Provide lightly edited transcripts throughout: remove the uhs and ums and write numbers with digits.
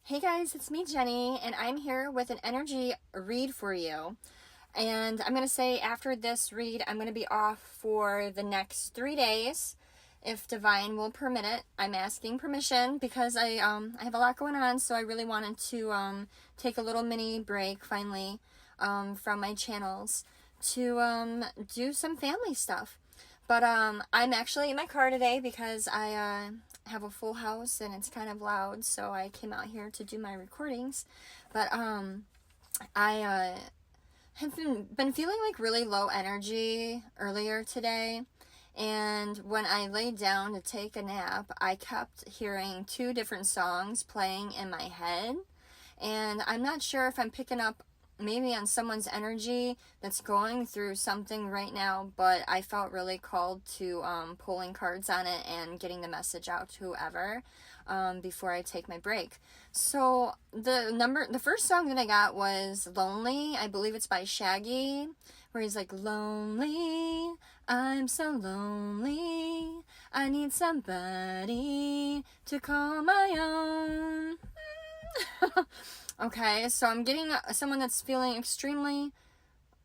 Hey guys, it's me, Jenny, and I'm here with an energy read for you. And I'm going to say after this read, I'm going to be off for the next 3 days, if Divine will permit it. I'm asking permission because I have a lot going on, so I really wanted to take a little mini break finally from my channels to do some family stuff. But I'm actually in my car today because I have a full house and it's kind of loud, so I came out here to do my recordings. But I have been feeling like really low energy earlier today, and when I laid down to take a nap, I kept hearing two different songs playing in my head, and I'm not sure if I'm picking up maybe on someone's energy that's going through something right now, but I felt really called to pulling cards on it and getting the message out to whoever before I take my break. So the first song that I got was Lonely. I believe it's by Shaggy, where he's like, lonely, I'm so lonely, I need somebody to call my own. Okay, so I'm getting someone that's feeling extremely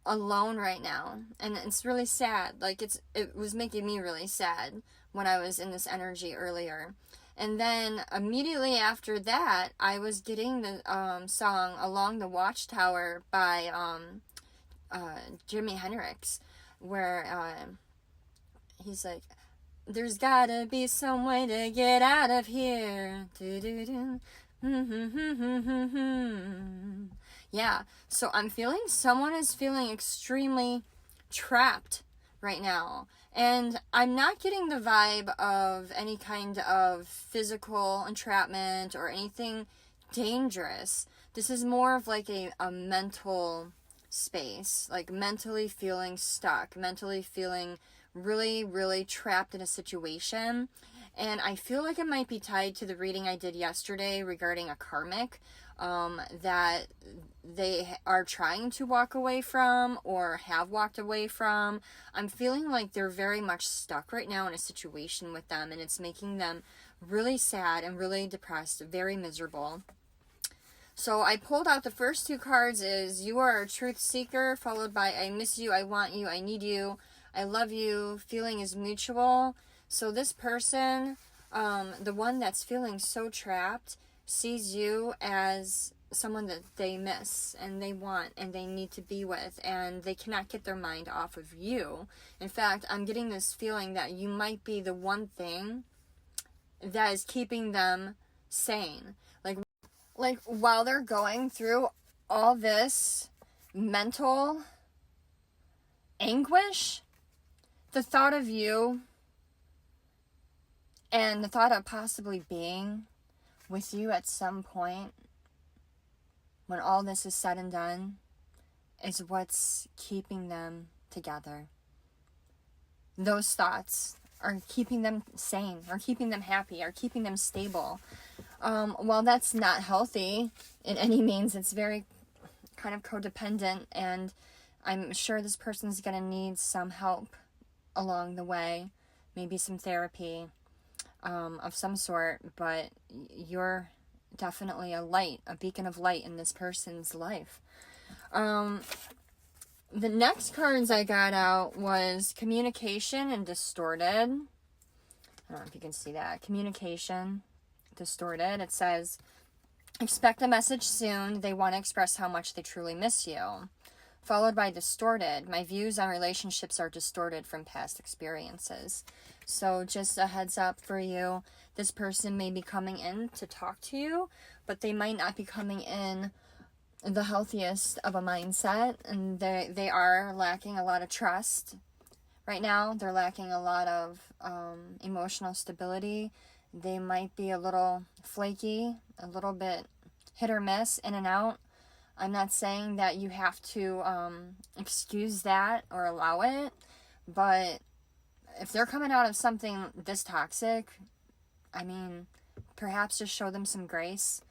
alone right now, and it's really sad. Like, it was making me really sad when I was in this energy earlier. And then immediately after that, I was getting the song Along the Watchtower by Jimi Hendrix, where he's like, there's gotta be some way to get out of here. Do-do-do. Yeah, so I'm feeling someone is feeling extremely trapped right now, and I'm not getting the vibe of any kind of physical entrapment or anything dangerous. This is more of like a mental space, like mentally feeling stuck, mentally feeling really, really trapped in a situation. And I feel like it might be tied to the reading I did yesterday regarding a karmic that they are trying to walk away from or have walked away from. I'm feeling like they're very much stuck right now in a situation with them, and it's making them really sad and really depressed, very miserable. So I pulled out the first two cards is You Are a Truth Seeker, followed by I Miss You, I Want You, I Need You, I Love You, Feeling is Mutual. So this person, the one that's feeling so trapped, sees you as someone that they miss and they want and they need to be with, and they cannot get their mind off of you. In fact, I'm getting this feeling that you might be the one thing that is keeping them sane. Like while they're going through all this mental anguish, the thought of you and the thought of possibly being with you at some point when all this is said and done is what's keeping them together. Those thoughts are keeping them sane, are keeping them happy, are keeping them stable. While that's not healthy in any means, it's very kind of codependent, and I'm sure this person's going to need some help along the way, maybe some therapy of some sort, but you're definitely a light, a beacon of light in this person's life. The next cards I got out was Communication and Distorted. I don't know if you can see that. Communication, Distorted. It says, expect a message soon. They want to express how much they truly miss you. Followed by Distorted. My views on relationships are distorted from past experiences. So just a heads up for you. This person may be coming in to talk to you, but they might not be coming in the healthiest of a mindset, and they are lacking a lot of trust right now. They're lacking a lot of emotional stability. They might be a little flaky, a little bit hit or miss, in and out. I'm not saying that you have to excuse that or allow it, but if they're coming out of something this toxic, I mean, perhaps just show them some grace.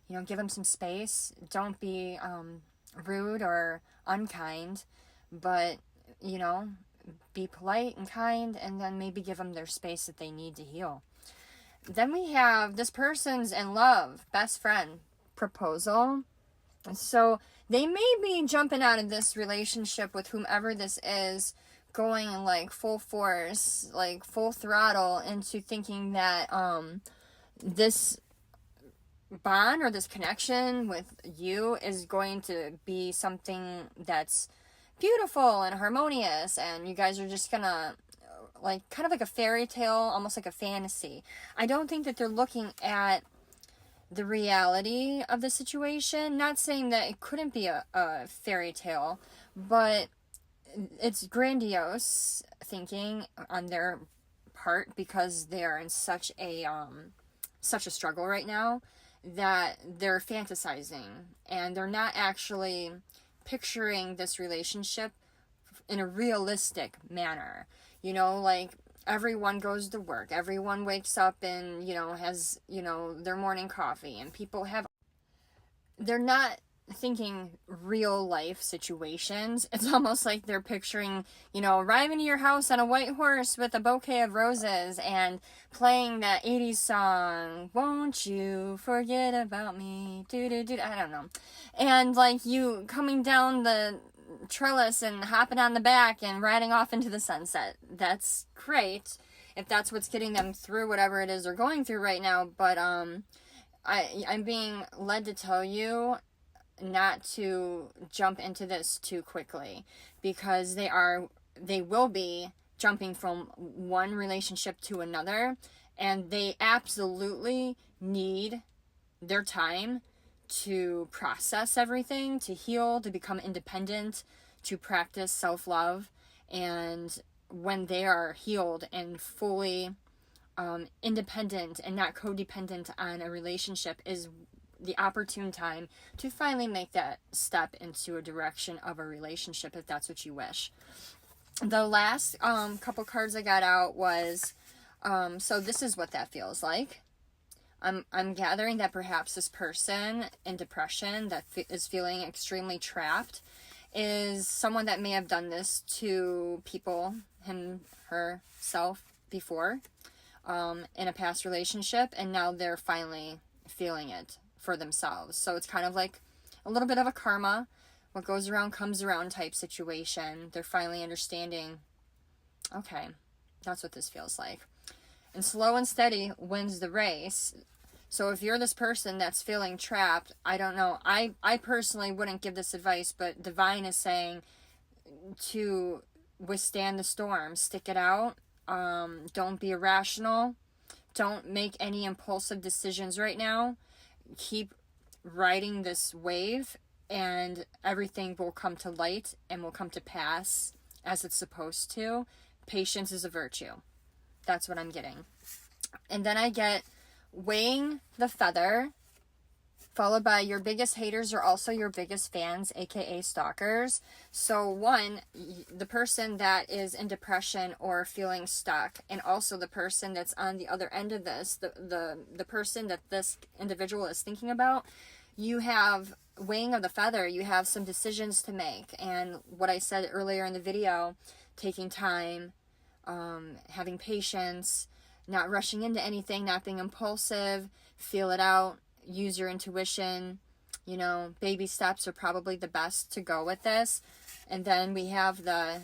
You know, give them some space. Don't be rude or unkind, but, you know, be polite and kind, and then maybe give them their space that they need to heal. Then we have this person's in love, best friend, proposal. So they may be jumping out of this relationship with whomever this is, going in like full force, like full throttle, into thinking that this bond or this connection with you is going to be something that's beautiful and harmonious, and you guys are just gonna, like, kind of like a fairy tale, almost like a fantasy. I don't think that they're looking at the reality of the situation. Not saying that it couldn't be a fairy tale, but it's grandiose thinking on their part, because they are in such a struggle right now, that they're fantasizing and they're not actually picturing this relationship in a realistic manner. You know, like, everyone goes to work, everyone wakes up and, you know, has, you know, their morning coffee, and people have, they're not thinking real life situations. It's almost like they're picturing, you know, arriving to your house on a white horse with a bouquet of roses and playing that 80s song, "Won't You Forget About Me," I don't know. And like, you coming down the trellis and hopping on the back and riding off into the sunset. That's great if that's what's getting them through whatever it is they're going through right now. But I'm being led to tell you not to jump into this too quickly, because they will be jumping from one relationship to another, and they absolutely need their time to process everything, to heal, to become independent, to practice self-love. And when they are healed and fully independent and not codependent on a relationship, is the opportune time to finally make that step into a direction of a relationship, if that's what you wish. The last couple cards I got out was, so this is what that feels like. I'm gathering that perhaps this person in depression that is feeling extremely trapped is someone that may have done this to people, herself, before, in a past relationship, and now they're finally feeling it for themselves. So it's kind of like a little bit of a karma, what goes around comes around type situation. They're finally understanding, okay, that's what this feels like. And slow and steady wins the race. So if you're this person that's feeling trapped, I don't know, I personally wouldn't give this advice, but Divine is saying to withstand the storm, stick it out, don't be irrational, don't make any impulsive decisions right now, keep riding this wave, and everything will come to light and will come to pass as it's supposed to. Patience is a virtue. That's what I'm getting. And then I get weighing the feather, followed by your biggest haters are also your biggest fans, aka stalkers. So one, the person that is in depression or feeling stuck, and also the person that's on the other end of this, the person that this individual is thinking about, you have weighing of the feather, you have some decisions to make. And what I said earlier in the video, taking time, having patience, not rushing into anything, not being impulsive, feel it out, use your intuition. You know, baby steps are probably the best to go with this. And then we have the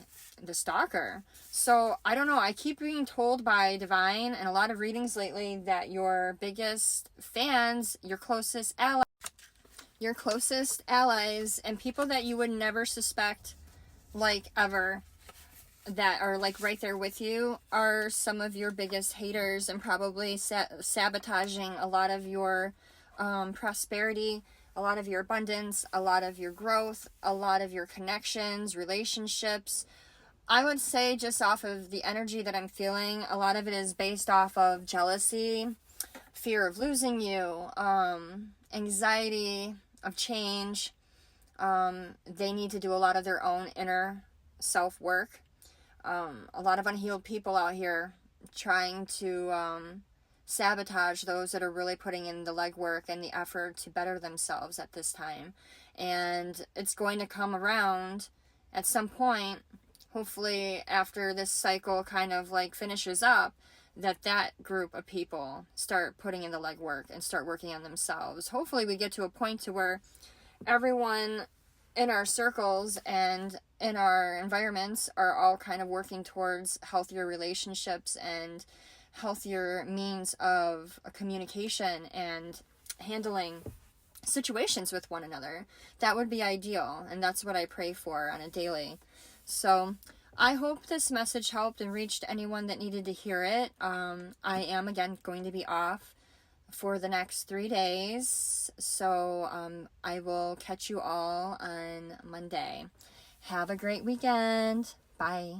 stalker. So I don't know, I keep being told by Divine and a lot of readings lately that your biggest fans, your closest allies and people that you would never suspect, like, ever, that are like right there with you, are some of your biggest haters, and probably sabotaging a lot of your prosperity, a lot of your abundance, a lot of your growth, a lot of your connections, relationships. I would say, just off of the energy that I'm feeling, a lot of it is based off of jealousy, fear of losing you, anxiety of change. They need to do a lot of their own inner self-work. A lot of unhealed people out here trying to sabotage those that are really putting in the legwork and the effort to better themselves at this time. And it's going to come around at some point, hopefully after this cycle kind of like finishes up, that group of people start putting in the legwork and start working on themselves. Hopefully we get to a point to where everyone in our circles and in our environments are all kind of working towards healthier relationships and healthier means of communication and handling situations with one another. That would be ideal, and that's what I pray for on a daily. So I hope this message helped and reached anyone that needed to hear it. I am, again, going to be off for the next 3 days, so I will catch you all on Monday. Have a great weekend. Bye.